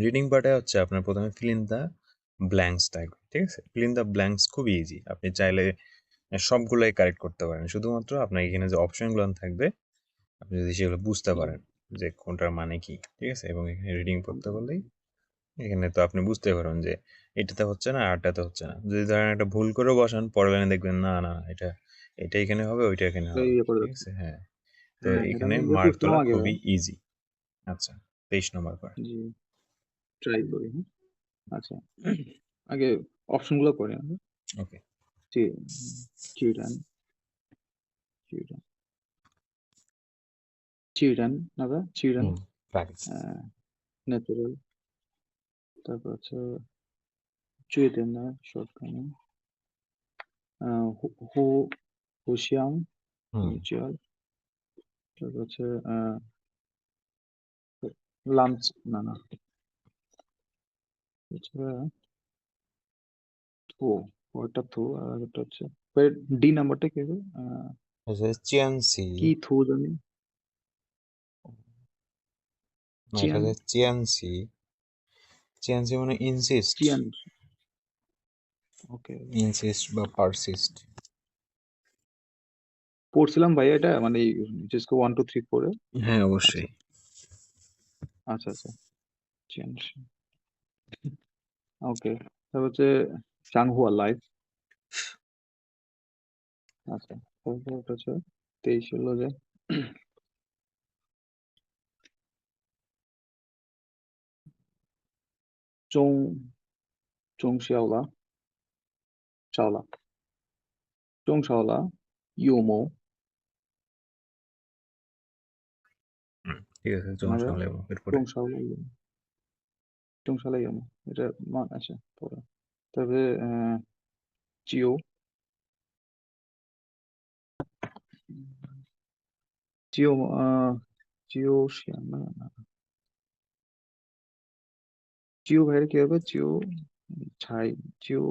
Reading পার্টে হচ্ছে আপনার প্রথমে ফিল ইন দ্য ব্ল্যাঙ্কস থাকবে, ঠিক আছে? ফিল ইন দ্য ব্ল্যাঙ্কস খুব ইজি, আপনি চাইলে সবগুলোই কারেক্ট করতে পারেন, শুধুমাত্র আপনার এখানে যে অপশনগুলো থাকবে আপনি যদি সেগুলো বুঝতে পারেন যে কোনটার মানে কি, ঠিক আছে? এবং এখানে রিডিং পড়তে বললেই এখানে তো আপনি বুঝতে পারবেন যে এটাতে হচ্ছে না আরটাতে হচ্ছে না। যদি ধরেন একটা ভুল করে বসান, পরের লাইনে দেখবেন না না এটা এখানে হবে, ওইটা এখানে হবে, ঠিক আছে? হ্যাঁ, তো এটা এখানে আমি মার্ক করছিলাম তোলা আগে। খুবই ইজি। আচ্ছা, 23 নম্বর করে। জি, ট্রাই করি। হ্যাঁ, আচ্ছা। আগে অপশনগুলো করি আমরা। ওকে। চিলড্রেন, চিলড্রেন না, চিলড্রেন, প্র্যাকটিস। ন্যাচারাল, তারপর হচ্ছে চুয়েতেন না, শর্টকামি, হু হুশিয়াং, মিউচুয়াল, তারপর হচ্ছে লাঞ্চ, না হচ্ছে থু, ওটা থু, আর একটা হচ্ছে ডি নাম্বারটা কি হবে? চিয়ানসি, কি থু জানি, না এটা চিয়ান, হচ্ছে চিয়ানসি। চিয়ানসি মানে ইনসিস্ট, চিয়ান। ওকে, ইনসিস্ট বা পারসিস্ট। পড়ছিলাম ভাইয়া এটা, মানে জিসকো 1 2 3 4 হ্যাঁ, আচ্ছা অবশ্যই। আচ্ছা, চিয়ান। ওকে, তারপর হচ্ছে চাংহুয়া লাইফ। আচ্ছা, তারপর ওটা হচ্ছে 23 হলো যে চং চং শাওলা, শাওলা, চং শাওলা, ইউমো, ঠিক আছে, না জংশন লেবো এরপরে। চং শাওলা ইউমো, চং শাওলা ইউমো, এটা মান আছে পরে। তারপরে চিও, চিও, চিও শিয়াং না, চিও ভাইয়ের কি হবে? চিও ছাই, চিও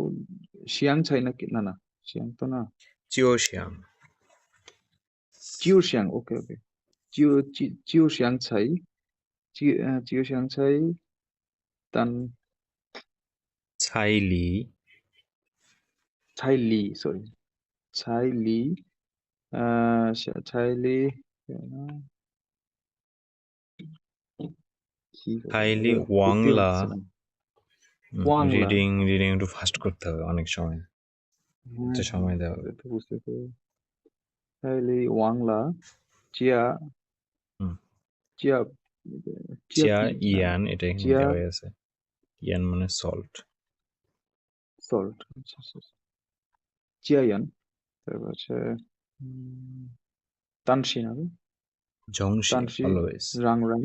শিয়াং ছাই নাকি? না শিয়াং তো না, চিওশিয়াং। চিও শিয়াং। ওকে, চিও চিও শিয়াং ছাই, চিও শিয়াং ছাই, তান ছাইলি। ছাই লি, সরি, ছাই লি, ছাই লি, কি করে ছাইলি এটা করতেই ওয়াংলা। পারতেছি না। ওয়াংলা, রিডিং রিডিং একটু ফাস্ট করতে হবে অনেক সময়, হ্যাঁ সময় দেওয়া হবে। এটা তো বুঝতে পারি। ছাই লি ওয়াংলা, চিয়া, হুম। চিয়া, চিয়া চিয়া কি? ইয়ান, এটা এখানে চিয়া দেওয়া আছে। ইয়ান মানে সল্ট। সল্ট, চিয়ায়ান। তারপর হচ্ছে তানসি হবে, জংশি তানসি, অলওয়েজ। রাংরাং,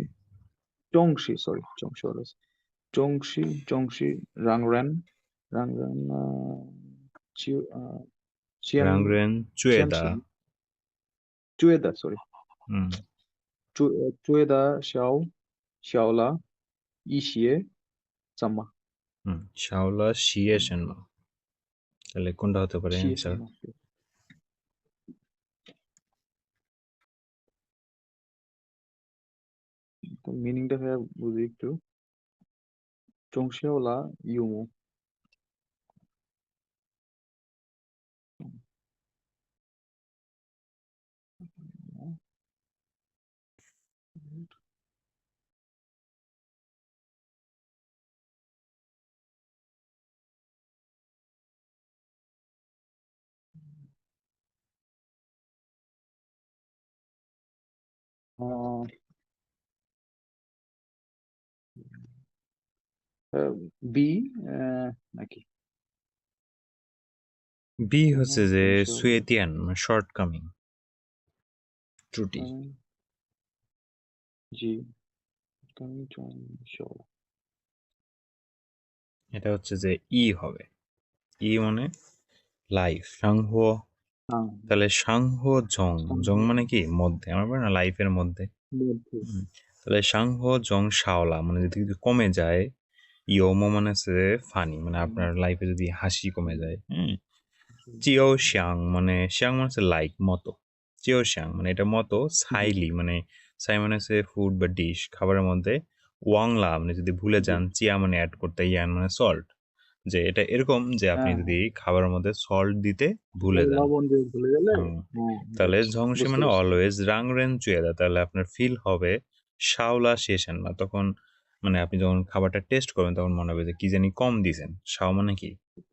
চংশি, সরি চংশি অলওয়েজ, চংশি, রাংরান, রাংরান, চিউ, চিয়ান, রাংরেন চুয়েদা। চিয়ানশি, চুয়েদা, সরি, হুম। চুয়েদা, শাওলা, ইশিয়ে, সাম্মা, শাওলা শিয়ে সেনমা, তাহলে কোনটা হতে পারে শিয়ে, অ্যান্সার? সাম্মা। তো মিনিংটা ভাইয়া বুঝি একটু। চংশিয়াওলা ইউমু, বি নাকি? বি হচ্ছে যে চংশিয়াওলা, সুয়েতিয়ান, শর্ট কামিং, ত্রুটি। জি, চংশিয়াওলা, এটা হচ্ছে যে ই হবে, ই মানে লাইফ, সাংহো। তাহলে সাংহো জং, জং মানে কি মধ্যে, আমরা বলি না লাইফের মধ্যে। মধ্যে, তাহলে সাংহো জং শাওলা মানে যদি কিছু কমে যায়, ইয়োমো মানে হচ্ছে ফানি, মানে আপনার লাইফে যদি হাসি কমে যায়। চিও শিয়াং মানে, শিয়াং মানে হচ্ছে লাইক মতো, চিও শিয়াং মানে এটা মতো। ছাইলি মানে, ছাই মানে হচ্ছে ফুড বা ডিশ, খাবারের মধ্যে। ওয়াংলা আপনি যদি ভুলে জি যান, চিয়া মানে অ্যাড করতে, ইয়ান মানে সল্ট, যে এটা এরকম যে আপনি হ্যাঁ যদি খাবারের মধ্যে সল্ট দিতে ভুলে যান, লবণ দিয়ে ভুলে গেলে হ্যাঁ তাহলে বুঝছি, ঝংসি বুঝতে মানে পারছি। অলওয়েজ রাংরেন চুয়েদা, তাহলে আপনার ফিল হবে শাওলা শেষেন না, তখন মানে আপনি যখন খাবারটা টেস্ট করবেন তখন মনে হবে যে কি জানি কম দিয়েছেন, শাও মানে কি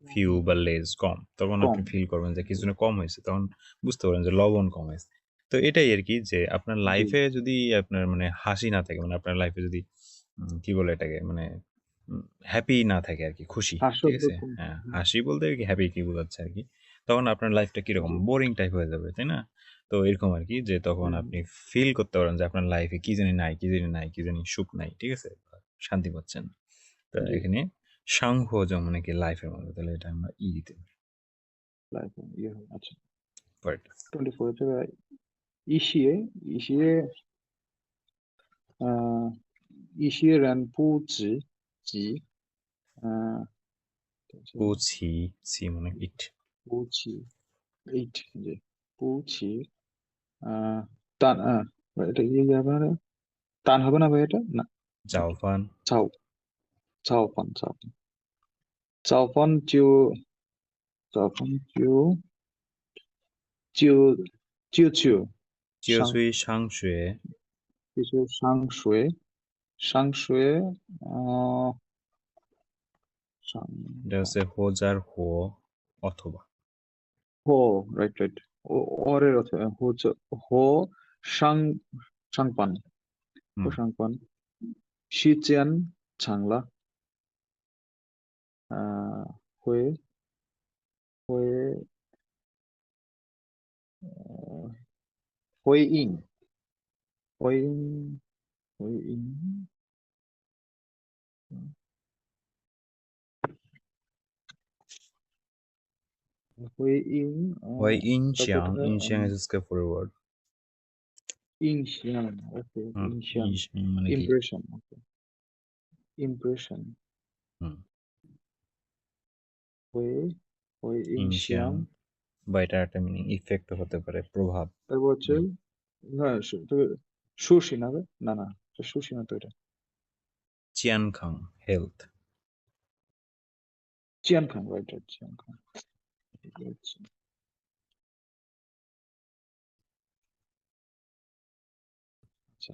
ফিউ বা লেজ কম, তখন কম। আপনি ফিল করবেন যে জি কিছু কম হয়েছে, তখন বুঝতে পারবেন যে লবণ কম হয়েছে। তো এটাই আর কি, যে আপনার জি লাইফে যদি আপনার মানে হাসি না থাকে, মানে আপনার লাইফে যদি কি বলে এটাকে মানে হ্যাপি না থাকে আর কি, খুশি, ঠিক আছে, হাস্যরকম। হ্যাঁ হাসি বলতে কি হ্যাপি কি বোঝাচ্ছে আর কি, তখন আপনার লাইফটা কিরকম জি বোরিং টাইপ হয়ে যাবে, তাই না? তো এরকম আর কি, যে তখন হ্যাঁ আপনি ফিল করতে পারেন যে আপনার লাইফে কি জানি নাই, কি জানি নাই, কি জানি সুখ নাই, ঠিক আছে, শান্তি পাচ্ছেন। তো জি এখানে সাংহোজ মানে কি লাইফের মধ্যে, তাহলে এটা আমরা ই দিতে লাইফ ইয়ে হবে। আচ্ছা পারি। 24 হচ্ছে ইসিয়ে ইসিয়ে আহ ইসিয়ে রান পুজি জি হচ্ছে পুছি, সি মানে ইট, পুছি 8 জি পুছি টান এটা ইয়ে যাবে না, টান হবে না ভাই এটা না ওকে জাওফান, চাও চাও পান চাও চাও পান জিও চাও পান জিও জিও জিও জিও 就 সাং 属上学，কিছু সাংশুয়ে সাংশুয়ে আহ সাং 就是或者或অথবা, হো রাইট রাইট ও ওরের অর্থ হচ্ছে হো সাং সাংপান হো হুম, সাংপান শিচিয়ান ছাংলা হয়ে হয়ে হয়ে ইং হয়ে ইং হয়ে ইং হয়ে ইং 会影 তারপর 响，影响 is a scary word，ইনশিয়ান ওকে 影 ইনশিয়ান 响মানে কি, ইমপ্রেশন ওকে ইমপ্রেশন হুম, হয়ে হয়ে 影响 ইনশিয়ান বা এটা একটা মিনিং ইফেক্ট হতে পারে, প্রভাব, তারপর হচ্ছে হুম, হ্যাঁ তবে সুশি না বে? না না এটা সুশি না তো এটা চিয়ান খাং হেলথ, চিয়ান খান রাইট রাইট চিয়ান খান আচ্ছা আচ্ছা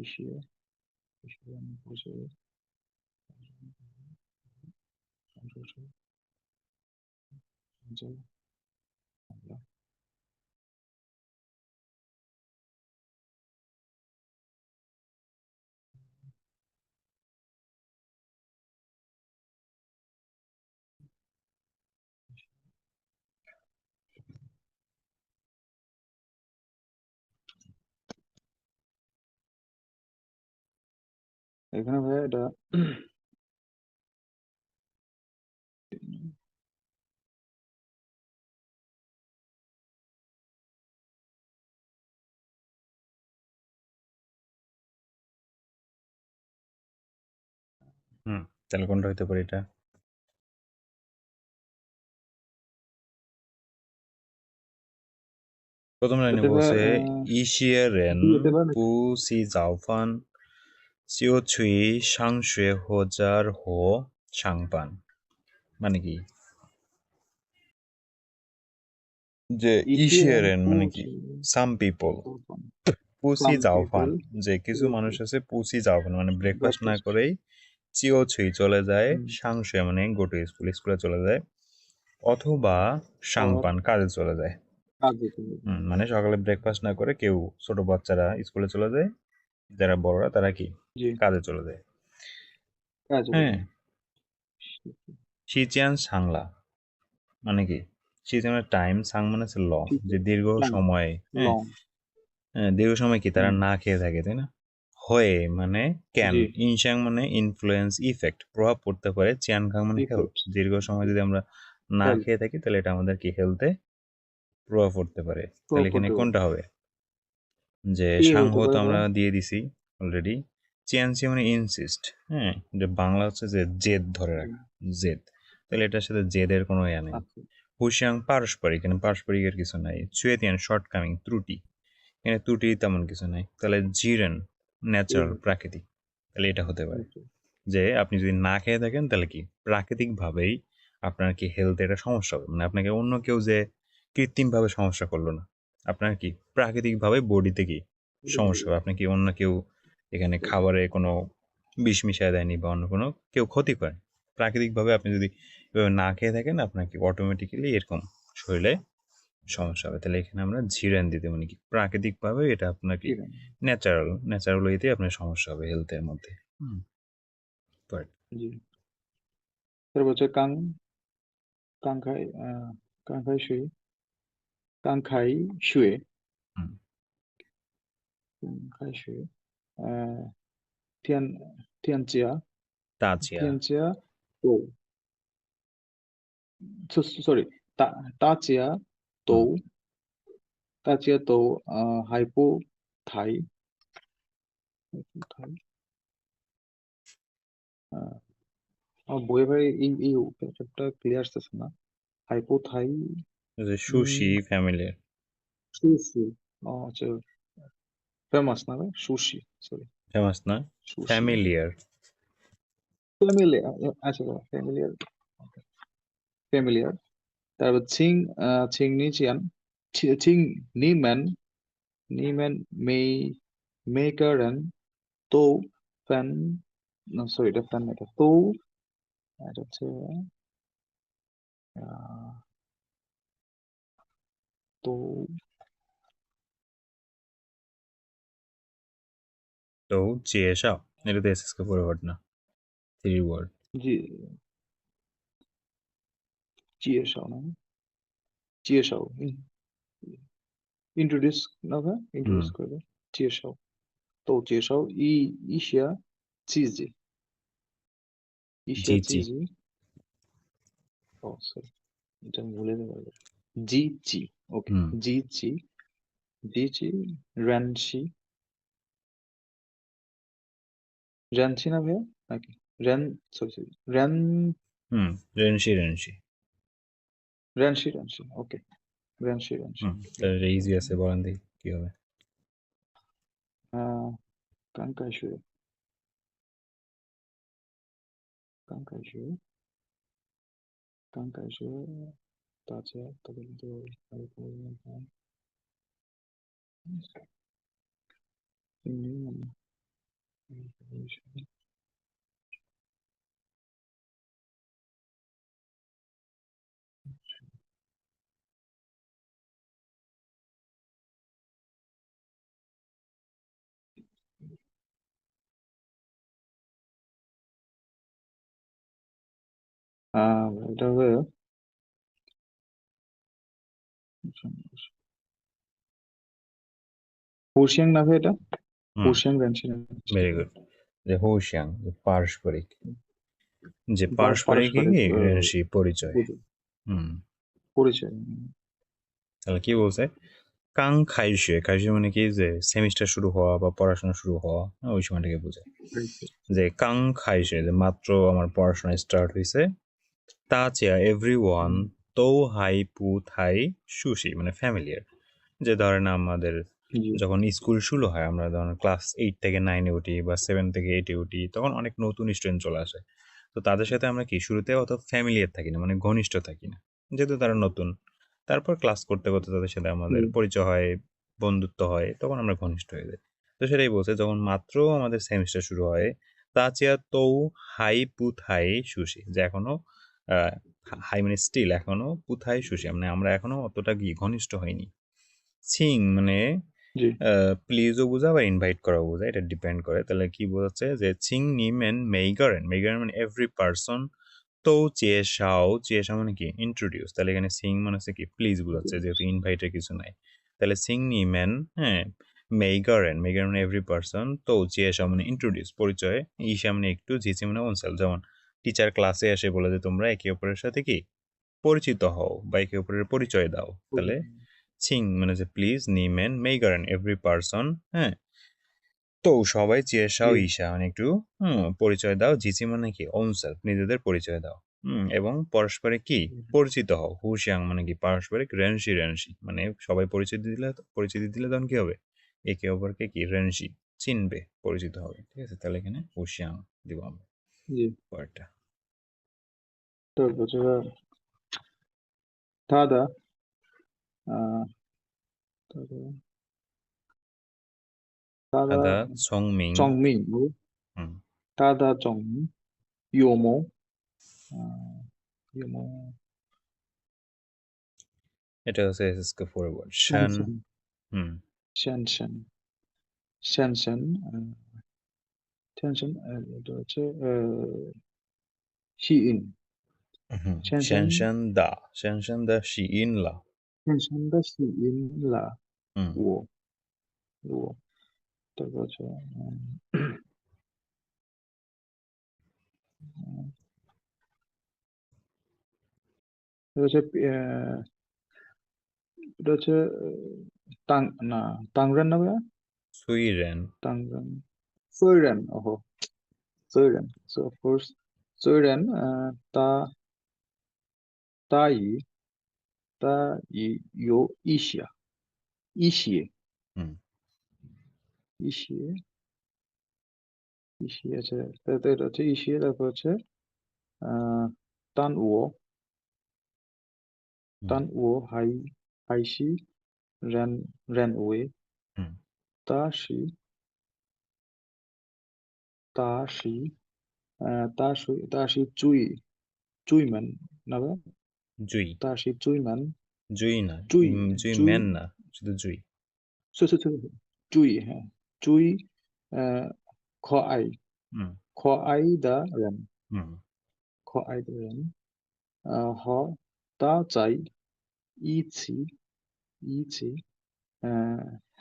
ইসিয়ে ইসিয়ে আমি বুঝে সংযোজন সংযোগ বাংলা এখানে ভাই এটা হুম, তাহলে কোনটা হতে পারে এটা? প্রথম লাইনে এটা ভাই বলছে ইশিয়ে রেন বি হতে পারে নাকি পু সি জাওফান সিও ছুই সাংশুয়ে হোজার হো সাংপান, মানে কি, যে ইসিয়ে ইশিয়ে এন্ড রেন মানে কি পুচি সাম পিপল, পুসি সাম জাওফান, পিপল যে কিছু মানুষ আছে পুসি জাওফান মানে ব্রেকফাস্ট না ব্রেকফাস্ট করেই চিও ছুই চলে যায়, সাংশুয়ে মানে গো টু স্কুল, স্কুলে চলে যায়, অথবা আর সাংপান কাজে চলে যায়। কাজে চলে মানে সকালে ব্রেকফাস্ট না করে কেউ, ছোট বাচ্চারা স্কুলে চলে যায়, যারা বড়রা তারা কি জি কাজে চলে যায়। কাজে হ্যাঁ, চলে শিচিয়ান সাংলা মানে কি, শিচিয়ান মানে টাইম, সাং মানে হচ্ছে লং, ঠিক যে দীর্ঘ টাইম সময়, হ্যাঁ, লং দীর্ঘ সময় কি তারা না খেয়ে থাকে, তাই না? হয়ে মানে ক্যান, জি ইনশ্যাং মানে ইনফ্লুয়েন্স ইফেক্ট, প্রভাব পড়তে পারে, চিয়ান খাং মানে হেলথ, ইফেক্ট দীর্ঘ সময় যদি আমরা না হেলথ খেয়ে থাকি তাহলে এটা আমাদের কি হেলথে প্রভাব পড়তে পারে। তাহলে এখানে প্রপার্টি কোনটা হবে? যে এ হতে সাংহো তো পারে ভাই আমরা দিয়ে দিছি অলরেডি, চিয়ানসি মানে ইনসিস্ট, হ্যাঁ, যে বাংলা হচ্ছে যে জেদ ধরে জি রাখা, জেদ, তাহলে এটার সাথে জেদের কোনো ইয়া নেই। আচ্ছা হুশিয়াং পারস্পরিক, এখানে পারস্পরিকের কিছু নাই। চুয়েতিয়ান শর্টকামিং ত্রুটি, এখানে ত্রুটি তেমন কিছু নাই। তাহলে জিরেন ন্যাচারাল, প্রাকৃতিক, তাহলে এটা হতে পারে যে আপনি যদি না খেয়ে থাকেন তাহলে কি প্রাকৃতিকভাবেই আপনার কি হেলথে একটা সমস্যা হবে, মানে আপনাকে অন্য কেউ যে কৃত্রিমভাবে সমস্যা করলো না, আপনার কি প্রাকৃতিকভাবে বডিতে কি সমস্যা হবে, আপনি কি অন্য কেউ এখানে খাবারে কোনো বিষ মিশিয়ে দেয়নি বা অন্য কোনো কেউ ক্ষতি করে, প্রাকৃতিকভাবে আপনি যদি এভাবে না খেয়ে থাকেন আপনার কি অটোমেটিক্যালি এরকম শরীরে সমস্যা হবে। তাহলে এখানে আমরা জিরেন দিতে মানে কি প্রাকৃতিকভাবে এটা আপনার কি ন্যাচারাল ওয়েতে আপনার সমস্যা হবে হেলথের মধ্যে। বাট জি। তারপর হচ্ছে কাংখাই কাংখাই শুয়ে কাংখাই শুয়ে হুম, কাংখাই শুয়ে তিয়ান তিয়ানচিয়া তাজিয়া, তিয়ানচিয়া ও সরি তা তাচিয়া তো হুম, তাচিয়া তো হাইপো থাই থাই আমার বইয়ে ভাই এই ব্যাপারটা ক্লিয়ার আসতেছে না। হাইপো থাই সুশি ফ্যামিলির, সুশি। ও আচ্ছা, ফেমাস না ভাই সুশি, সরি ফেমাস না, সুশি ফ্যামিলিয়ার, ফ্যামিলিয়ার। আচ্ছা, ফ্যামিলিয়ার ফ্যামিলিয়ার। তারপর ছিং নি চিয়ান ছিং নি ম্যান মেই মেকারেন তো ফ্যান, না সরি এটা ফ্যান না, এটা তো এটা হচ্ছে আহ, তো তো জিয়েশাও, এটা তো এসএসকে পুরো ওয়ার্ড না, থ্রি ওয়ার্ড। জি জিয়েশাও না জিয়েশাও ইন্ট্রোডিউস না ভাই, হুম, ইন্ট্রোডিউস করবে জিয়েশাও তো জিয়েশাও ইশিয়া চিজি জি ইশিয়া জি, চিজি। ও সরি, এটা আমি ভুলে যাবো। জি জি, ওকে। হুম, জি জি জি জি রেনশি রেনশি না ভাইয়া নাকি রেন, সরি রেন হুম, রেনশি রেনশি, রেনশি ওকে। রেনশি হুম, তাহলে ইজি আছে, বলেন দেখি কি হবে। আহ কাঙ্কাইশু কাঙ্কাইশু কাঙ্কাইশু তাছে তবে কিন্তু এটা হবে হোশিয়াং না ভাই এটা, হুম, হোশিয়াং রেনশি ভেরি গুড, যে হৌশিয়াং, যে পারস্পরিক, যে পারস্পরিক কি পারস্পরিক রেনশি পরিচয়। হুম, পরিচয়। তাহলে কি বলছে, কাং খাইশে, খাইশে মানে কি যে সেমিস্টার শুরু হওয়া বা পড়াশোনা শুরু হওয়া, ওই সময়টাকে বোঝায়। যে কাং খাইশে যে মাত্র আমার পড়াশোনা স্টার্ট হয়েছে, তা চেয়া এভরি ওয়ান, তো হাই পু থাই সুশি মানে ফ্যামিলিয়ার, যে ধরেন আমাদের জি যখন স্কুল শুরু হয় আমরা ধরেন ক্লাস 8 থেকে 9-এ উঠি বা 7 থেকে 8-এ উঠি, তখন অনেক নতুন স্টুডেন্ট চলে আসে। তো তাদের সাথে আমরা কি শুরুতে অত ফ্যামিলিয়ার থাকি না, মানে ঘনিষ্ঠ থাকি না, যেহেতু তারা নতুন। তারপর ক্লাস করতে করতে তাদের সাথে আমাদের পরিচয় হয়, বন্ধুত্ব হয়, তখন আমরা ঘনিষ্ঠ হয়ে যাই। তো সেটাই বলছে, যখন মাত্র আমাদের সেমিস্টার শুরু হয়, তা চেয়া তৌ হাই পুথাই সুশি, যে এখনো আহ, হাই মানে স্টিল এখনো, পুথাই সুশি মানে আমরা এখনো অতটা কি ঘনিষ্ঠ হইনি। ছিং মানে জি প্লিজও বোঝা বা ইনভাইট করা বোঝা, এটা ডিপেন্ড করে। তাহলে কি বোঝাচ্ছে যে ছিং নিম এন্ড মেইগারেন, মেইগারেন মানে এভরি পার্সন, তো চেয়ে শাও মানে কি ইন্ট্রোডিউস, তাহলে এখানে সিং মানে হচ্ছে কি প্লিজ বোঝাচ্ছে, যেহেতু ইনভাইটের কিছু নাই। তাহলে সিং নিমেন, হ্যাঁ, মেইগারেন, মেইগারেন মানে এভরি পার্সন, তো চেয়ে শাও মানে ইন্ট্রোডিউস পরিচয়, ঈশা মানে একটু, ঝিচি মানে ওনসেলফ, যেমন টিচার ক্লাসে এসে বলে যে তোমরা একে অপরের সাথে কি পরিচিত হও বা একে অপরের পরিচয় দাও। তাহলে ছিং মানে যে প্লিজ, নিমেন, মেইগারেন এভরি পার্সন, হ্যাঁ, তো সবাই চেয়েসাও জি ঈশা মানে একটু পরিচয় দাও, জিচি মানে কি ওন সেলফ নিজেদের পরিচয় দাও, এবং পরস্পরে কি পরিচিত হও, হুশিয়াং মানে কি পারস্পরিক, রেনশি রেনশি মানে সবাই পরিচিতি দিলে তখন কি হবে, একে অপরকে কি রেনশি চিনবে, পরিচিত হবে। ঠিক আছে, তাহলে এখানে ওশিয়ান দিব আমরা জি পরেরটা। তারপর হচ্ছে দাদা আহ তারপর দাদা দাদা সংমিং। চংমিং হুম, দাদা চংমিং ইয়োমো ইয়োমো এটা হচ্ছে এসএসকে 4 ওয়ার্ড শান। শ্যানশান হুম, শ্যানশান শ্যানশান শ্যানশান এটা হচ্ছে শিইন হুম, শ্যানশান শ্যানশান দা শি ইন লা। শ্যানশান দা শিইন লা হুম, ও ও তারপর হচ্ছে এটা হচ্ছে এটা হচ্ছে টাং না টাংরেন না ভাইয়া সুইরেন। টাংরেন সৈরেন ওহো সৈরেন সো অফ কোর্স সৈরেন তা তাই তা ইয়ো ইশিয়া ইশিয়ে হুম, ইশিয়ে ইশিয়ে আছে তাহলে তো এটা হচ্ছে ইশিয়ে তারপর হচ্ছে আহ হুম, টান ও হাইশি রেন রেন ওয়ে হুম, তা শি তা শি তা শি চুইম্যান না ভাই জুই। তা শি চুইম্যান জুই না, চুই জুই চুই ম্যান না, শুধু জুই। চুই হ্যাঁ চুই আহ, খ আই হুম, খ আই দা রেন হুম, খ আই দা রেন হ তা চাই ই ছি ই ছি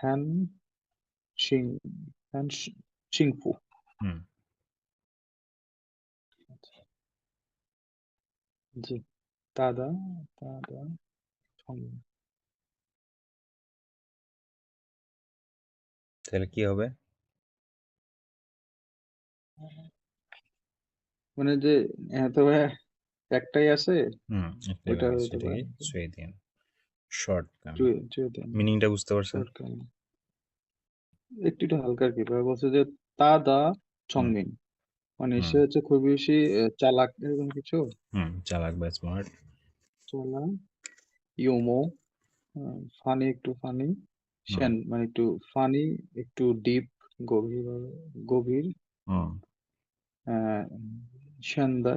হ্যান শিং হ্যান শিংফু হুম। জি দাদা দাদা ছং তাহলে কি হবে? মানে যে তো ভাই একটাই আছে হুম, একটাই ওইটা বাকি, হইতে সেটাকে পারে সুয়েদিয়ান শর্ট কামি। চুয়ে চুয়ে দেন মিনিংটা বুঝতে পারছেন? শর্ট কাম একটু একটু হালকা আর কি ভাই বলছে যে তাদা হুম, ছংমিন মানে হুম, সে হচ্ছে খুব বেশি চালাক এরকম কিছু হুম, চালাক বা স্মার্ট। চালাক ইউমো ফানি একটু ফানি হুম, শ্যান মানে একটু ফানি একটু ডিপ গভীর গভীর হুম, আহ শ্যানদা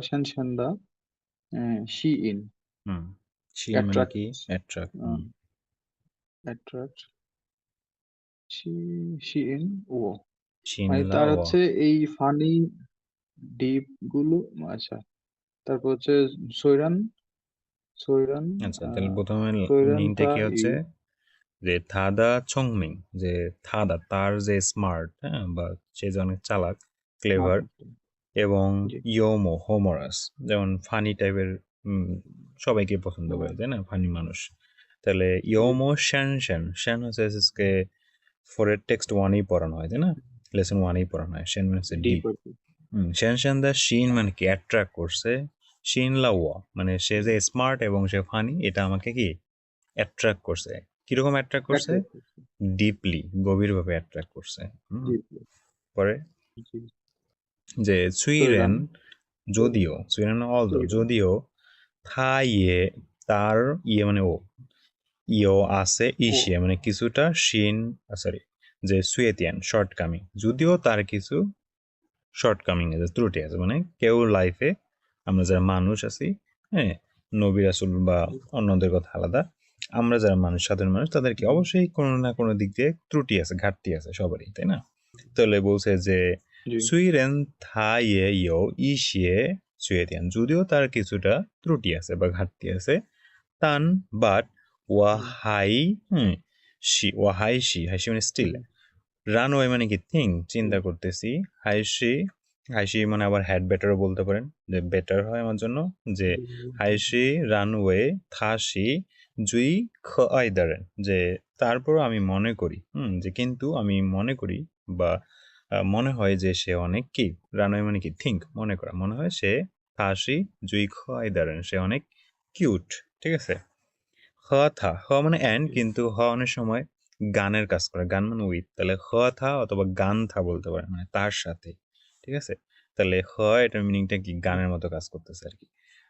শি ইন হুম। শিন মানে অ্যাট্রাক্ট কি? অ্যাট্রাক্ট। হুম, অ্যাট্রাক্ট শি শি ইন ও মানে শিনলা তার ও। হচ্ছে এই ফানি ডিপ গুলো আচ্ছা তারপর হচ্ছে সৈরান সৈরান আচ্ছা, তাহলে প্রথমে সৈরান মিনিংটা তা কি ই হচ্ছে? যে থাদা চংমিং, যে থাদা তার যে স্মার্ট, হ্যাঁ, বা সে যে অনেক চালাক, ক্লেভার, এবং জি ইয়োমো হোমরাস, যেমন ফানি টাইপের, সবাইকে পছন্দ করে, হ্যাঁ তাই না, ফানি মানুষ। তাহলে জি ইয়োমো শ্যান শ্যান শ্যান হচ্ছে এসএসকে ফোরের টেক্সট ওয়ানেই পড়ানো হয়, তাই না, লেসন ওয়ানেই পড়ানো হয়। শ্যান মানে হচ্ছে ডিপ ডিপ। আর কি শ্যান শ্যান দা শিন মানে কি অ্যাট্রাক্ট করছে। শিন লাওয়া মানে সে যে স্মার্ট এবং সে ফানি, এটা আমাকে কি অ্যাট্রাক্ট করছে। কিরকম অ্যাট্রাক্ট করছে? অ্যাট্রাক্ট ডিপলি, গভীরভাবে অ্যাট্রাক্ট করছে। ডিপ পরে জি যে সুইরেন, সৈরান যদিও সুইরেন অলদো, সৈরান যদিও থা ইয়ে, তার ইয়ে মানে ও, ইও আছে ও ইসিয়ে মানে কিছুটা শিন, সরি, যে সুয়েতিয়ান শর্টকামিং, যদিও তার কিছু শর্টকামিং আছে, ত্রুটি আছে, মানে কেউ লাইফে, আমরা যারা মানুষ আছি, হ্যাঁ, নবী রাসূল বা অন্যদের কথা আলাদা, আমরা যারা মানুষ, সাধারণ মানুষ, তাদের কি জি অবশ্যই কোনো না কোনো দিক দিয়ে ত্রুটি আছে, ঘাটতি আছে সবারই, তাই না? তাহলে বলছে যে জি সুইরেন থা ইয়ে ইও ইসিয়ে সুয়েতিয়ান, যদিও তার কিছুটা ত্রুটি আছে বা ঘাটতি আছে, তান বাট ওয়া জি হাই, হুম, ওয়া হাই হাইশি মানে স্টিল, জি রানওয়ে মানে কি থিং, জি চিন্তা করতেছি, হাইশি, হাইশি মানে আবার হ্যাড বেটারও বলতে পারেন, যে বেটার হয় আমার জন্য, যে জি হাইশি রানওয়ে থাশি জুই খ আইদারেন, যে তারপর আমি মনে করি, যে কিন্তু আমি মনে করি, বা মনে হয় যে সে অনেক কি, রানওয়ে মানে কি থিঙ্ক, মনে করা, মনে হয় সে থাশি জুই খ আইদারেন, সে অনেক কিউট। ঠিক আছে, হ থা, হ মানে অ্যান্ড, জি কিন্তু হ অনেক সময় গানের কাজ করে, গান মানে উইথ, তাহলে হ থা অথবা গান থা বলতে পারে, মানে তার সাথে। ঠিক আছে, তাহলে হ এটার মিনিংটা কি, গানের মতো কাজ করতেছে আর কি,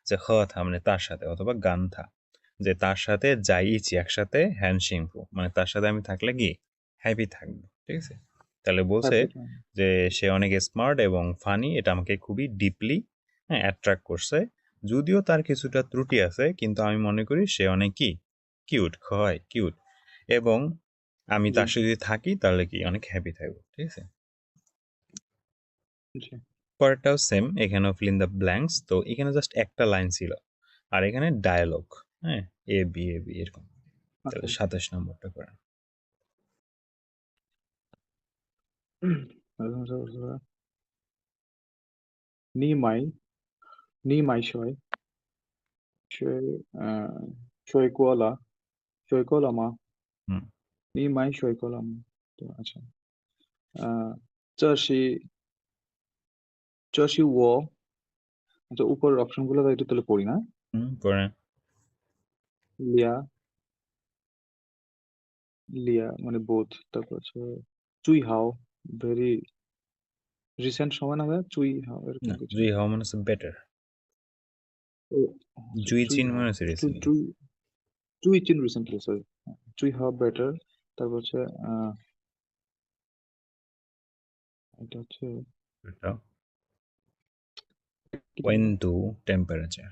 যে হ থা মানে তার সাথে, অথবা গান থা যে তার সাথে যাই ইচ্ছি একসাথে হ্যান্ডশিংফু, মানে তার সাথে আমি থাকলে কি হ্যাপি থাকবো। ঠিক আছে, তাহলে বলছে হ্যাপি। যে সে অনেক স্মার্ট এবং ফানি, এটা আমাকে খুবই ডিপলি অ্যাট্রাক্ট করছে, যদিও তার কিছুটা ত্রুটি আছে, কিন্তু আমি মনে করি সে অনেক কি কিউট, হয় কিউট, এবং আমি জি তার সাথে যদি থাকি তাহলে কি অনেক হ্যাপি থাকবো। ঠিক আছে, জি পরেরটাও সেম, এখানেও ফিল ইন দ্য ব্ল্যাঙ্কস, তো এখানে জাস্ট একটা লাইন ছিল, আর এখানে ডায়ালগ, হ্যাঁ, এ বি এরকম। আচ্ছা। তাহলে 27 নম্বরটা করেন। নি মাই নি মাই শয় শয় শয় কোয়ালা শয় কোয়ালা মা হুম নি মাই শয় কোয়ালা মা। তো আচ্ছা, 这是我, আচ্ছা উপরের অপশন গুলো একটু তাহলে পড়ি না। করেন। লিয়া লিয়া মানে বোধ, তারপর হচ্ছে চুই হাও, ভেরি রিসেন্ট সময় না ভাইয়া, চুই হাও এরকম না, কিছু। জুই হাও মানে বেটার, ও আচ্ছা, জুই চুই চিন হাও, মানে হচ্ছে চুই রিসেন্টলি। চুই চুই চিন রিসেন্টলি, সরি। চুই হাও বেটার, তারপর হচ্ছে এটা হচ্ছে এটা কি ওয়েন বলে? টু টেম্পারেচার।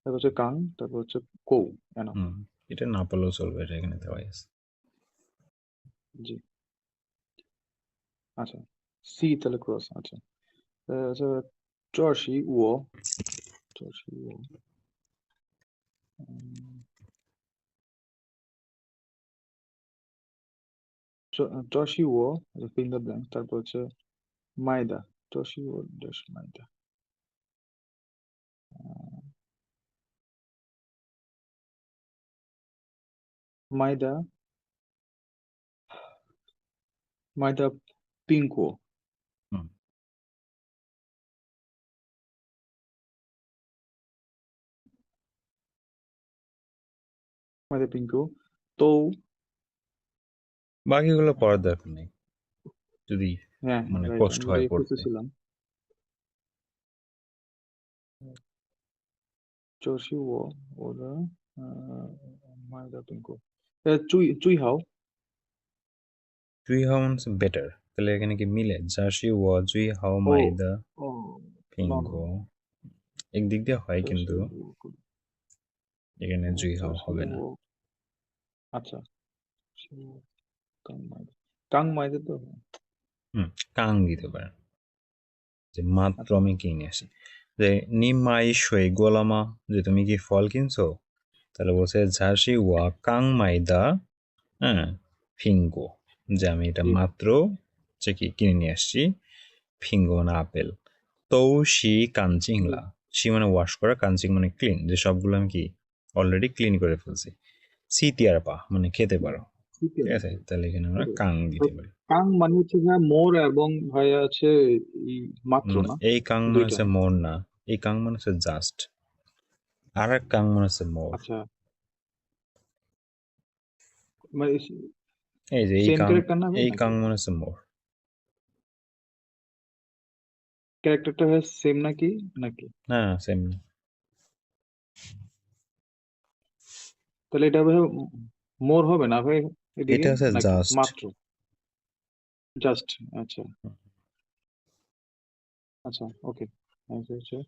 তারপর হচ্ছে কাং, তারপর হচ্ছে কৌ, এনা। হুম, এটা না পারলেও চলবে, এটা এখানে দেওয়া আছে। জি আচ্ছা, সি তাহলে ক্রস। আচ্ছা, আচ্ছা, 这是我嗯这是我 fill in the blank, তারপর হচ্ছে মাইদা, 这是我 dash মাইদা, মাইদা মাইদা পিঙ্কো, হুম, মাইদা পিঙ্কো তো। বাকিগুলো পড়ার দরকার নেই, যদি হ্যাঁ মানে রাইট, কষ্ট আমি হয় এটাই পড়তে। খুঁজতেছিলাম। 这是我的মাইদা পিঙ্কো, চুই হাও। জুই হাও মানে বেটার, তাহলে এখানে কি মিলে, জার্সি ওয়া জুই হাও ও মাইদা ও নো নো, পিঙ্গো, একদিক দিয়ে হয়, কিন্তু 这是我 এখানে জুই হাও হবে না। 这是我 আচ্ছা, কাং মাইদা তো। হুম, কাং দিতে পারেন, যে মাত্র আচ্ছা আমি কিনে আসি, যে নিমাই সই গোলামা, যে তুমি কি ফল কিনছো, তাহলে বলছে ঝাসি ওয়া কাং মাইদা, হ্যাঁ, ফিঙ্গো, যে আমি এটা জি মাত্র যে কি কিনে নিয়ে আসছি, ফিঙ্গো মানে আপেল। তৌ শি জি কাঞ্চিংলা, শি মানে ওয়াশ করা, কাঞ্চিং মানে ক্লিন, যে সবগুলো আমি কি অলরেডি ক্লিন করে ফেলছি। সি তিয়ার পা মানে খেতে পারো। ঠিক ঠিক আছে, আছে। তাহলে এখানে আমরা ওকে, কাং তো দিতে পারি। কাং মানে হচ্ছে ভাইয়া মোর, এবং ভাইয়া আছে ই মাত্র না, এই কাং মানে দুইটা। হচ্ছে মোর না, এই কাং মানে হচ্ছে জাস্ট, আর এক কাং মানে হচ্ছে মোর। আচ্ছা, মানে এই যে সেম ক্যারেক্টার না ভাই এই কাং নাকি? মানে হচ্ছে মোর। ক্যারেক্টারটা ভাই সেম নাকি নাকি? না, সেম। তাহলে এটা ভাই মোর হবে না ভাই এদিকে, এটা হচ্ছে নাকি জাস্ট। মাত্র জাস্ট? আচ্ছা আচ্ছা, ওকে। আচ্ছা আচ্ছা,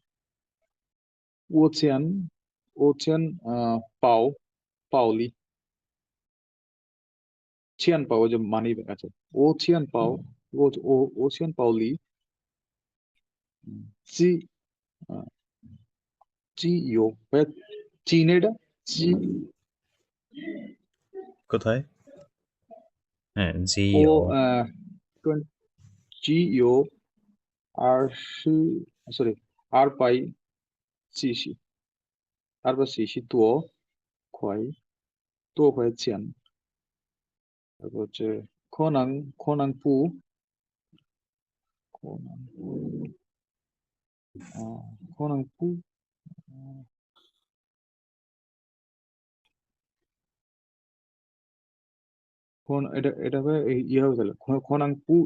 ওচিয়ান ওচিয়ান পাও পাওলি, চিয়ান পাও ওই যে মানি ব্যাগ আছে, ওচিয়ান পাও, ওচিয়ান পাওলি, চি চি ইউ ভাই, চীনেটা চি কোথায়? হ্যাঁ, ও জিও। জি ইউ আর সি, সরি, আর পাই সি সি, আর বা সি সি তো快চিয়ান, তারপর হচ্ছে খনাং খনাং পু খনাং পু খনাং পু এটা হবে ইয়ে হবে তাহলে খনাং পু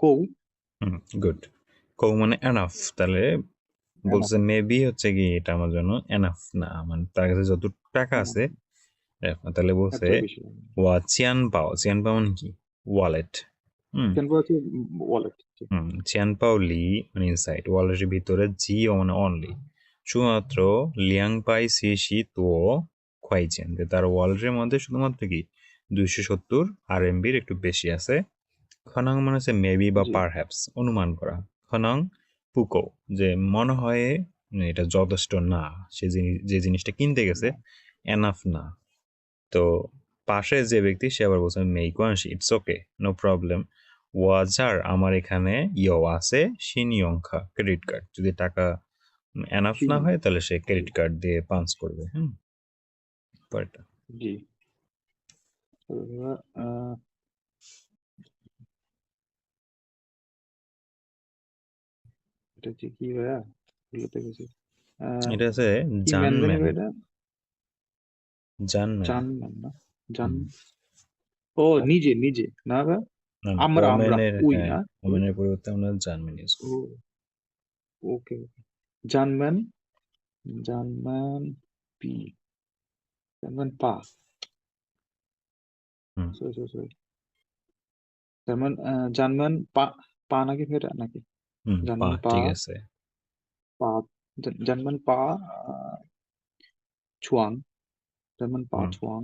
কৌ গুড। কৌ মানে এনাফ, তাহলে বলছে মেবি হচ্ছে কি এটা আমার জন্য এনাফ না, মানে তার কাছে যত টাকা আছে তাহলে বলছে এত বেশি ওয়া চিয়ান পাও। চিয়ান পাও মানে কি? ওয়ালেট। কেন আছে ওয়ালেট চিয়ান পাও লি মানে ইনসাইড, ওয়ালেটের ভিতরে জি মানে অনলি, শুধুমাত্র লিয়াং পাই সি শি তো খোয়াইছেন যে তার ওয়ালেটের মধ্যে শুধুমাত্র কি 270 RMB একটু বেশি আছে। খনাং মানে হচ্ছে মেবি বা জি পারহ্যাপস, অনুমান করা। খনাং পুকো যে মনে হয় এটা যথেষ্ট না, সে যে জিনিসটা কিনতে গেছে না এনাফ না। তো পাশে যে ব্যক্তি সে আবার বলছে মেইকোয়ানশি ইটস ওকে নো প্রবলেম, ওয়াজার আমার এখানে ইয়ো আছে শিনিয়ংখা ক্রেডিট কার্ড, যদি টাকা এনাফ না হয় তাহলে সে ক্রেডিট কার্ড দিয়ে পাঞ্চ করবে। পরেরটা জি আহ, এটা হচ্ছে কি ভাইয়া ভুলতে গেছি এটা আছে কি ম্যান জানি জানম্যান। ভাই এটা জানম্যান জানম্যান না জান হুম, ও নিজে নিজে না ভাই না না, আমরা ওমেনের, উই হ্যাঁ না ওমেনের পরিবর্তে আমরা জানম্যান ইউজ ও করি। ওকে জানম্যান জানম্যান পি জানম্যান পা হুম sorry sorry sorry German German পা পা নাকি ফেরা নাকি পা, জার্মান পা ঠিক আছে। পা জার্মান পা ছুয়াং জার্মান পা হুম ছুয়াং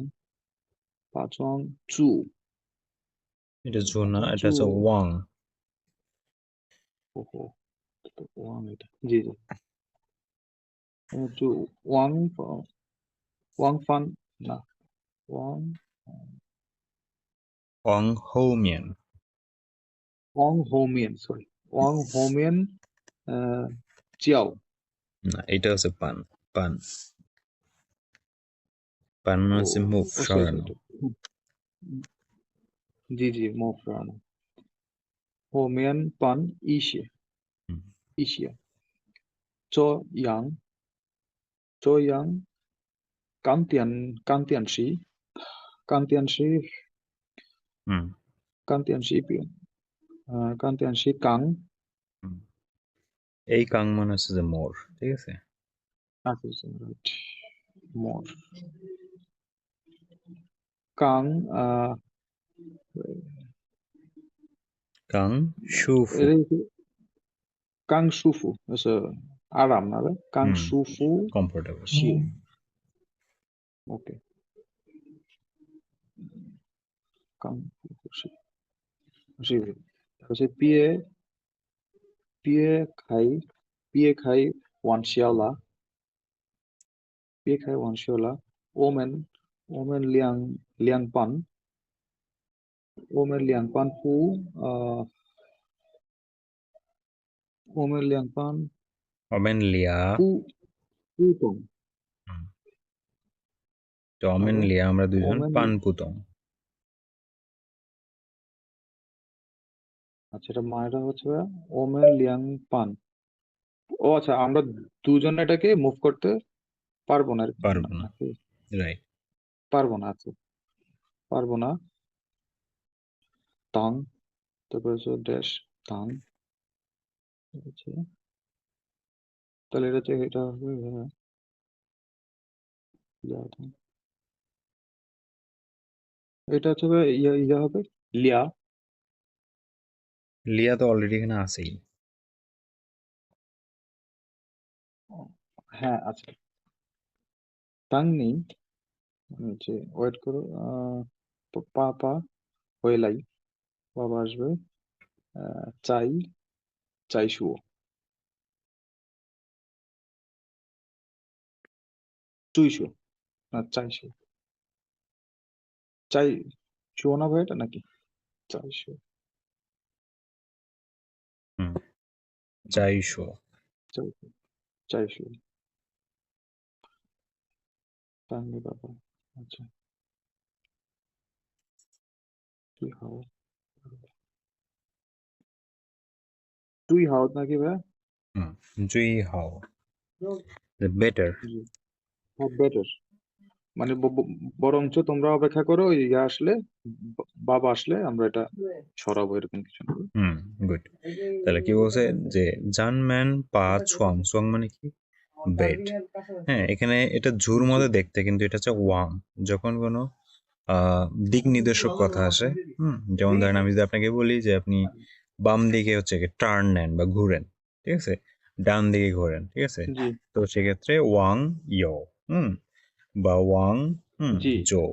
পা ছুয়াং চু এটা জু পা না, ছুয়াং এটা চু হচ্ছে ওয়াং। ওহো তো ওয়াং এটা জি জি চু ওয়াং ওয়াং ফান না ওয়াং ওয়াং হৌমিয়ান। ওয়াং হোমিয়ান সরি ওয়াং হোমিয়ান চিয়াও না এটা হচ্ছে পান। পান, পান মানে ও হচ্ছে মুভ, ও সরি সরানো। সরি জি জি মোফ রানা হোমিয়ান পান ইশে হুম, ইশিয়া চ ইয়াং চ ইয়াং 钢点时，হুম, 钢点时，钢点时，钢， হুম। এই কাং মানে হচ্ছে যে মোর, ঠিক আছে। right, more, 钢，কাং শুফু।这个刚舒服，就是阿朗那个刚হুম舒服কমফোর্টেবল।些，OK，刚舒服是，可是别开玩笑啦，别开玩笑啦，我们两班夫，我们两班ওমেন লিয়া।不懂，হুম, তো ওমেন好吧，লিয়া আমরা দুইজন 我们 পান পুতং। আচ্ছা এটা মায়েরা হচ্ছে ওমেন লিয়াং পান ও আচ্ছা আমরা দুজন এটাকে মুভ করতে পারবো না পারবো না, নাকি রাইট। পারবো না আচ্ছা পারবো না তাং তারপর হচ্ছে ড্যাশ তাং হচ্ছে তাহলে এটা হবে ইয়া তাং। এটা হচ্ছে ইয়া ইয়া হবে লিয়া লিয়া তো অলরেডি এখানে আছেই। হ্যাঁ আচ্ছা তাং নেই হচ্ছে ওয়েট করো পা পা হয়ে বাবা আসবে চাই চাইশুও চুইশো না চাইশো চাই শুও না ভাই এটা নাকি চাইশো হুম, চাইশো। চাই চাইশো তাঙ্গে বাবা আচ্ছা তুই হাও তুই হাও নাকি ভাই হুম, জুই হাও, বেটার। জি বেটার মানে বরঞ্চ তোমরা অপেক্ষা করো, ওই ইয়ে আসলে, বাবা আসলে আমরা এটা সরাবো, এরকম কিছু না? হুম, গুড। তাহলে কি বলছে যে জানম্যান পা ছোয়াং, ছোয়াং মানে কি বেড। হ্যাঁ, এখানে এটা ঝুর জি মধ্যে দেখতে, কিন্তু এটা হচ্ছে ওয়াং। যখন কোনো দিক নির্দেশক কথা আসে, যেমন ধরেন আমি যদি আপনাকে বলি যে আপনি বাম দিকে হচ্ছে টার্ন নেন বা ঘুরেন, ঠিক আছে, ডান দিকে ঘোরেন, ঠিক আছে, জি তো সেক্ষেত্রে ওয়াং ইয়ো, বা ওয়াং জি জো।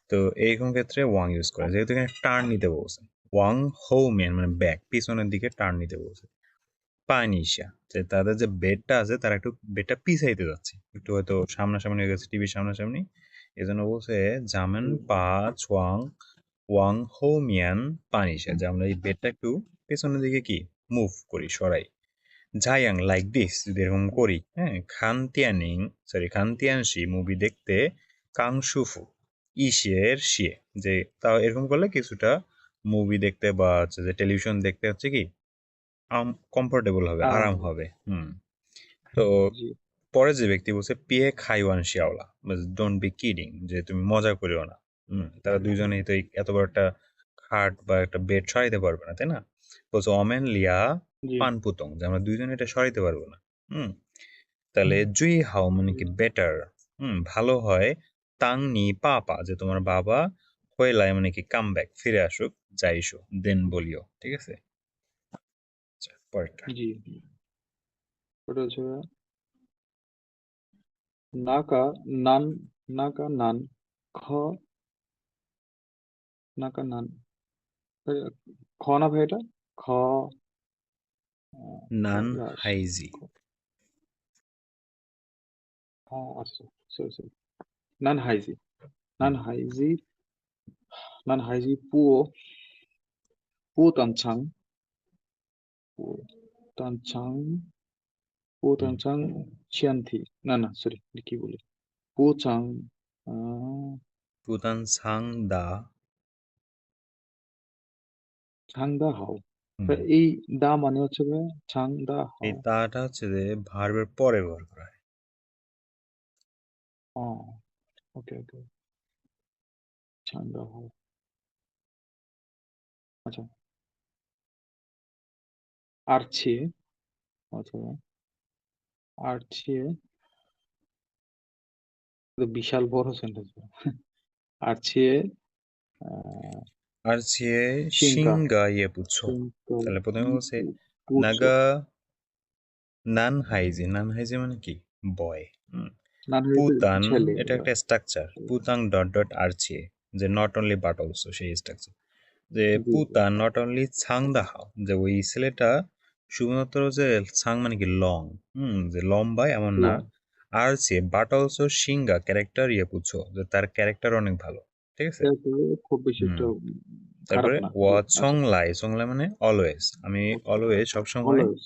তো এইরকম ক্ষেত্রে ওয়াং ইউজ করে, যেহেতু এখানে টার্ন নিতে বলছে। ওয়াং হো মেন মানে ব্যাক, পিছনের দিকে টার্ন নিতে বলছে। পানিশা, যে তাদের যে বেডটা আছে তারা একটু বেডটা পিছাইতে যাচ্ছে, একটু হয়তো সামনাসামনি হয়ে গেছে, টিভির সামনাসামনি। এই জন্য বলছে জামেন পা ছোয়াং ওয়াং হো মিয়ান পানিশা, যে আমরা এই বেডটা একটু পেছনের দিকে কি মুভ করি, সরাই। ঝায়াং লাইক দিস, যদি এরকম করি, হ্যাঁ। খান তিয়ানশি মুভি দেখতে, কাংশুফু ইসিয়ের শিয়ে, যে তাও এরকম করলে কিছুটা মুভি দেখতে বা হচ্ছে যে টেলিভিশন দেখতে হচ্ছে কি কমফোর্টেবল হবে, আরাম আরাম হবে। হবে। তো জি পরে যে ব্যক্তি বলছে পিয়ে খাইওয়ান শিয়াওলা, ডোন্ট বি কিডিং, যে তুমি মজা করিও না। তারা দুইজনেই তো এত বড় একটা খাট বা একটা বেড সরাইতে পারবে না, তাই না? বলছে অমেন লিয়া জি পান পুতং, যে আমরা দুইজনে এটা সরাইতে পারবো না। হুম তাহলে জুই হাও মানে কি বেটার, ভালো হয়। তাং নি পাপা, যে তোমার বাবা হইলাই মানে কি কাম ব্যাক, ফিরে আসুক, যাইসো দেন বলিও, ঠিক আছে। আচ্ছা, পরেরটা। জি ওটা হচ্ছে নাকা নান, নাকা নান, খ, নাকা নান, এ, খ না ভাই এটা? খ, নান ইয়াস, হাইজি। আচ্ছা, সরি সরি, নান হাইজি, নান হাইজি, নান হাইজি পুও, পুও তানছাং, পুও তানছাং, পুও তানছাং চিয়ানথি, না না সরি, কি বলি, পুও চাং, পুতান সাং দা। ছাং দা হাও। তা হুম এই দা মানে হচ্ছে ভাই ছাং দা এই হাও। তাটা হচ্ছে যে ভার্বের পরে ব্যবহার করা হয়। ও, ওকে ওকে, ছাং দা হাও। আচ্ছা, আরছে, অথবা আরছে, তো বিশাল বড় সেন্টেন্স। আরছে, আহ, আর সে শিঙ্কা, সিঙ্গা ইয়ে পুছো। শিঙ্কা তাহলে প্রথমে বলছে পুছো, নাগা নান হাইজি, নান হাইজি মানে কি বয়। নান হইতে পুতান, ছেলে এটা বা একটা স্ট্রাকচার, ছেলে। পুতাং ডট ডট আরচিয়ে, যে নট অনলি বাট অলসো, সেই স্ট্রাকচার। যে জি জি পুতান নট অনলি ছাং দাহাও, যে ওই ছেলেটা শুধুমাত্র যে ছাং মানে কি লং, যে লম্বায় এমন না। লং, আর সে বাট অলসো সিঙ্গা ক্যারেক্টার ইয়ে পুছো, যে তার ক্যারেক্টার অনেক ভালো, ঠিক আছে। খুব বেশি হুম একটা খারাপ তারপরে না, ওয়া গুড, আচ্ছা। ছংলাই, ছংলাই মানে অলওয়েজ, আমি অলওয়েজ সবসময়। অলওয়েজ,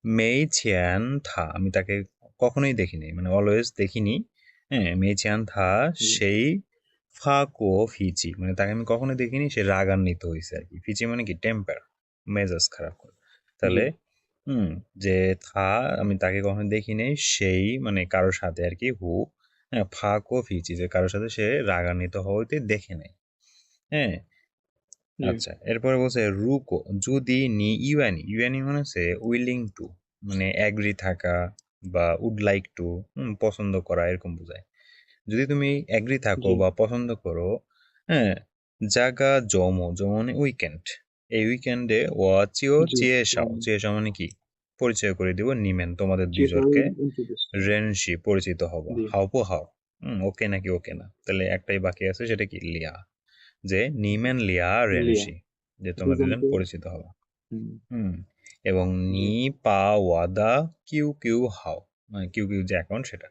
মেই ছিয়ান থা, আমি তাকে কখনোই দেখিনি, মানে অলওয়েজ দেখিনি। হ্যাঁ, মেই ছিয়ান থা সেই ফা কো ফিচি, মানে তাকে আমি কখনোই দেখিনি, সে রাগান্বিত হয়েছে আর কি। ফিচি মানে কি টেম্পার, মেজাজ খারাপ করে। জি তাহলে হুম যে থা, আমি তাকে কখনো দেখিনি, সেই মানে কারোর সাথে আর কি, হ্যাঁ, ফা কো ফিচি, যে কারোর সাথে সে রাগান্বিত হইতে দেখে নেই। হ্যাঁ, জি আচ্ছা, এরপরে বলছে রুকো যদি নি ইউয়ানি, ইউয়ানি মানে হচ্ছে উইলিং টু, মানে অ্যাগ্রি থাকা বা উড লাইক টু, পছন্দ করা, এরকম বোঝায়। যদি তুমি অ্যাগ্রি থাকো জি বা পছন্দ করো, হ্যাঁ, জাগা জমো, জমো মানে উইকেন্ড, এই উইকেন্ডে ওয়াচিও জি চিয়েশাও, চিয়েশাও মানে কি পরিচয় করে দিব নিমেন, তোমাদের যেটা দুইজনকে ইন্ট্রোডিউস, রেনশি পরিচিত হবো, জি হাওপো হাও, ওকে নাকি ওকে না। তাহলে একটাই বাকি আছে, সেটা কি লিয়া, যে নিমেন লিয়া লিয়া, রেনশি, যে তোমরা দুজন দুজনকে, পরিচিত হও। হুম, হুম এবং জি নি পা ওয়াদা কিউ কিউ হাও, মানে কিউ কিউ যে অ্যাকাউন্ট সেটা,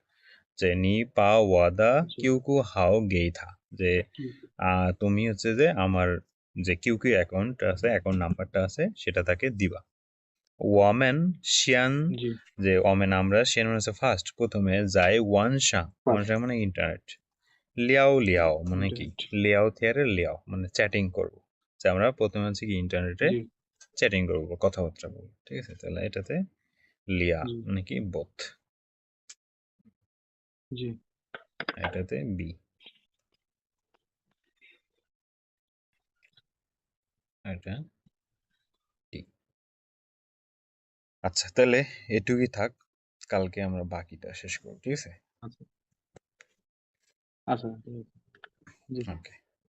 যে নি পা ওয়াদা আচ্ছা, কিউ কিউ হাও গেই থা, যে তুমি হচ্ছে যে আমার যে কিউ কিউ অ্যাকাউন্ট আছে, অ্যাকাউন্ট নাম্বারটা আছে, সেটা তাকে দিবা। ওয়ামেন শিয়ান, জি যে ওয়ামেন আমরা, শিয়ান মানে হচ্ছে ফার্স্ট, প্রথমে যায় one Shah, one first, Shah মানে ইন্টারনেট। লিয়াও লিয়াও মানে কি ইন্টারনেট, লিয়াও থিয়ারে লিয়াও মানে চ্যাটিং করবো, যে আমরা প্রথমে হচ্ছে কি ইন্টারনেটে জি চ্যাটিং করবো, কথাবার্তা বলবো, ঠিক আছে। তাহলে এটাতে লিয়া জি মানে কি বোথ, জি এটাতে বি। এটা ঠিক। আচ্ছা, তাহলে এটুকুই থাক, কালকে আমরা বাকিটা শেষ করব, ঠিক আছে? আচ্ছা আচ্ছা ঠিক আছে। জি ওকে।